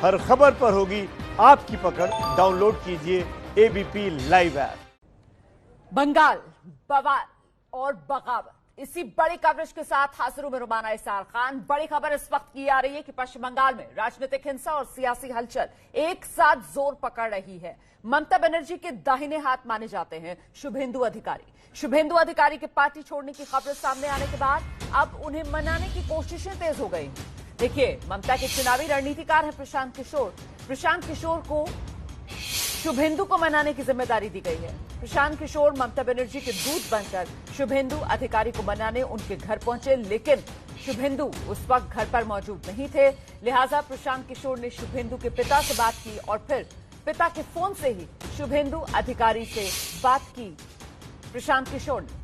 हर खबर पर होगी आपकी पकड़। डाउनलोड कीजिए एबीपी लाइव ऐप। बंगाल, बवाल और बगावत, इसी बड़ी कवरेज के साथ हाजिर में रुमाना इसार खान। बड़ी खबर इस वक्त की आ रही है कि पश्चिम बंगाल में राजनीतिक हिंसा और सियासी हलचल एक साथ जोर पकड़ रही है। ममता बनर्जी के दाहिने हाथ माने जाते हैं शुभेंदु अधिकारी। शुभेंदु अधिकारी के पार्टी छोड़ने की खबर सामने आने के बाद अब उन्हें मनाने की कोशिशें तेज हो गई। देखिए, ममता के चुनावी रणनीतिकार हैं प्रशांत किशोर। प्रशांत किशोर को शुभेंदु को मनाने की जिम्मेदारी दी गई है। प्रशांत किशोर ममता बनर्जी के दूत बनकर शुभेंदु अधिकारी को मनाने उनके घर पहुंचे, लेकिन शुभेंदु उस वक्त घर पर मौजूद नहीं थे। लिहाजा प्रशांत किशोर ने शुभेंदु के पिता से बात की और फिर पिता के फोन से ही शुभेंदु अधिकारी से बात की प्रशांत किशोर ने।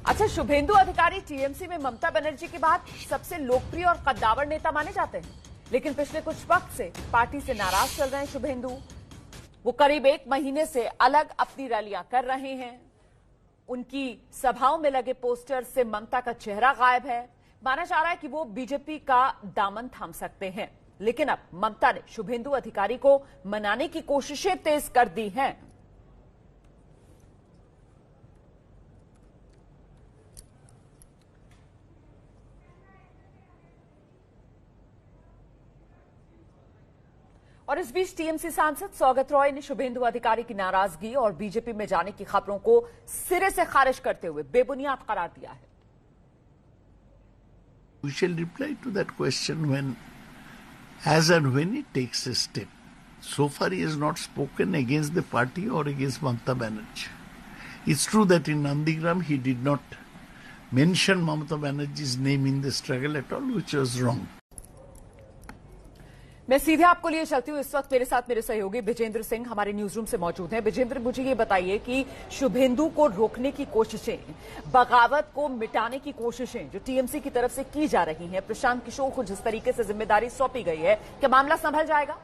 अच्छा, शुभेंदु अधिकारी टीएमसी में ममता बनर्जी के बाद सबसे लोकप्रिय और कद्दावर नेता माने जाते हैं, लेकिन पिछले कुछ वक्त से पार्टी से नाराज चल रहे हैं शुभेंदु। वो करीब 1 महीने से अलग अपनी रैलियां कर रहे हैं। उनकी सभाओं में लगे पोस्टर से ममता का चेहरा गायब है। माना जा रहा है कि वो बीजेपी का दामन थाम सकते हैं, लेकिन अब ममता ने शुभेंदु अधिकारी को मनाने की कोशिशें तेज कर दी हैं। और इस बीच टीएमसी सांसद सौगत रॉय ने शुभेंदु अधिकारी की नाराजगी और बीजेपी में जाने की खबरों को सिरे से खारिज करते हुए बेबुनियाद करार दिया है। We shall reply to that question as and when he takes a step. So far he has not spoken against the party or against Mamata Banerjee. It's true that in Nandigram he did not mention Mamata Banerjee's name in the struggle at all, which was wrong. मैं सीधे आपको लिए चलती हूँ। इस वक्त मेरे साथ मेरे सहयोगी विजेंद्र सिंह हमारे न्यूज रूम से मौजूद हैं। विजेंद्र, मुझे ये बताइए कि शुभेंदु को रोकने की कोशिशें, बगावत को मिटाने की कोशिशें जो टीएमसी की तरफ से की जा रही हैं, प्रशांत किशोर को जिस तरीके से जिम्मेदारी सौंपी गई है, क्या मामला संभल जाएगा?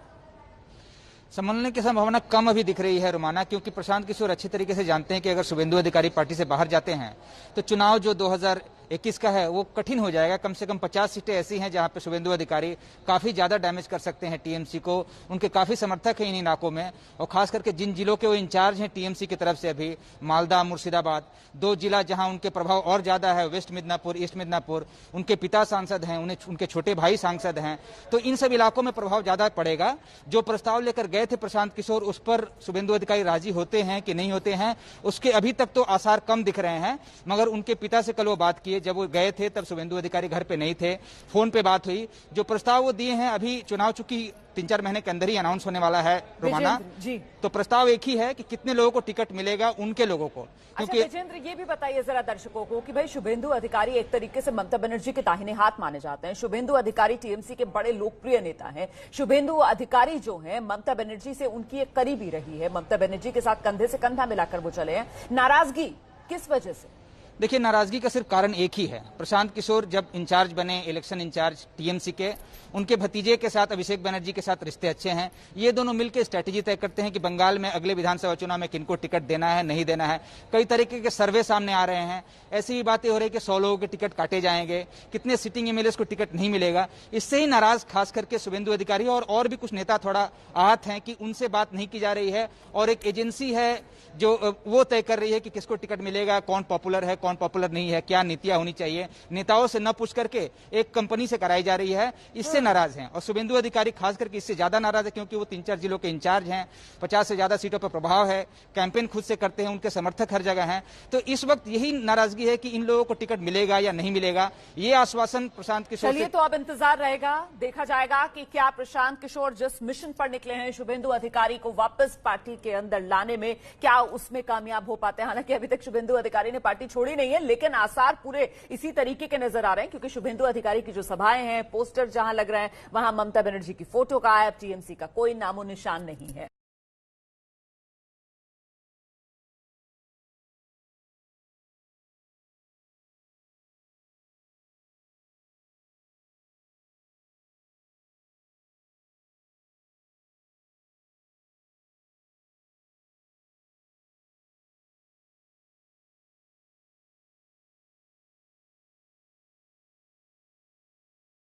संभलने की संभावना कम अभी दिख रही है रुमाना, क्योंकि प्रशांत किशोर अच्छी तरीके से जानते हैं कि अगर शुभेंदु अधिकारी पार्टी से बाहर जाते हैं तो चुनाव जो 2021 का है वो कठिन हो जाएगा। कम से कम 50 सीटें ऐसी हैं जहां पे शुभेंदु अधिकारी काफी ज्यादा डैमेज कर सकते हैं टीएमसी को। उनके काफी समर्थक हैं इन इलाकों में, और खास करके जिन जिलों के वो इंचार्ज हैं टीएमसी की तरफ से अभी, मालदा, मुर्शिदाबाद, 2 जिला जहां उनके प्रभाव और ज्यादा है, वेस्ट मिदनापुर, ईस्ट मिदनापुर। उनके पिता सांसद हैं, उनके छोटे भाई सांसद हैं, तो इन सब इलाकों में प्रभाव ज्यादा पड़ेगा। जो प्रस्ताव लेकर गए थे प्रशांत किशोर, उस पर शुभेंदु अधिकारी राजी होते हैं कि नहीं होते हैं, उसके अभी तक तो आसार कम दिख रहे हैं। मगर उनके पिता से कल वो बात किए, जब वो गए थे तब शुभेंदु अधिकारी घर पे नहीं थे, फोन पे बात हुई। जो प्रस्ताव वो दिए हैं, अभी चुनाव चूंकि 3-4 महीने के अंदर ही अनाउंस होने वाला है रोमाना जी, तो प्रस्ताव एक ही है कि कितने लोगों को टिकट मिलेगा, उनके लोगों को। क्योंकि विजेंद्र, ये भी बताइए जरा दर्शकों को कि भाई शुभेंदु अधिकारी एक तरीके से ममता बनर्जी के दाहिने हाथ माने जाते हैं। शुभेंदु अधिकारी टीएमसी के बड़े लोकप्रिय नेता हैं। शुभेंदु अधिकारी जो हैं ममता बनर्जी से उनकी एक करीबी रही है, ममता बनर्जी के साथ कंधे से कंधा मिलाकर वो चले हैं। नाराजगी किस वजह से? देखिए, नाराजगी का सिर्फ कारण एक ही है। प्रशांत किशोर जब इंचार्ज बने, इलेक्शन इंचार्ज टीएमसी के, उनके भतीजे के साथ अभिषेक बनर्जी के साथ रिश्ते अच्छे हैं। ये दोनों मिलकर स्ट्रेटेजी तय करते हैं कि बंगाल में अगले विधानसभा चुनाव में किनको टिकट देना है, नहीं देना है। कई तरीके के सर्वे सामने आ रहे हैं। ऐसी भी बातें हो रही है कि 100 लोगों के टिकट काटे जाएंगे, कितने सिटिंग एमएलएस को टिकट नहीं मिलेगा। इससे ही नाराज खास करके शुभेंदु अधिकारी और भी कुछ नेता थोड़ा आहत हैं कि उनसे बात नहीं की जा रही है, और एक एजेंसी है जो वो तय कर रही है कि किसको टिकट मिलेगा, कौन पॉपुलर है, कौन पॉपुलर नहीं है, क्या नीतियां होनी चाहिए। नेताओं से न पूछ करके एक कंपनी से कराई जा रही है। इससे नाराज हैं, और शुभेंदु अधिकारी खास करके इससे ज्यादा नाराज है, क्योंकि वो 3-4 जिलों के इंचार्ज हैं, 50 से ज्यादा सीटों पर प्रभाव है, कैंपेन खुद से करते हैं, उनके समर्थक हर जगह हैं। तो इस वक्त यही नाराजगी है कि इन लोगों को टिकट मिलेगा या नहीं मिलेगा। ये आश्वासन प्रशांत किशोर, चलिए तो अब इंतजार रहेगा, देखा जाएगा कि क्या प्रशांत किशोर जिस मिशन पर निकले हैं शुभेंदु अधिकारी को वापस पार्टी के अंदर लाने में, क्या उसमें कामयाब हो पाते हैं। हालांकि अभी तक शुभेंदु अधिकारी ने पार्टी छोड़ी नहीं है, लेकिन आसार पूरे इसी तरीके के नजर आ रहे हैं, क्योंकि शुभेंदु अधिकारी की जो सभाएं हैं, पोस्टर जहां लग रहे हैं, वहां ममता बनर्जी की फोटो गायब, टीएमसी का कोई नामो निशान नहीं है।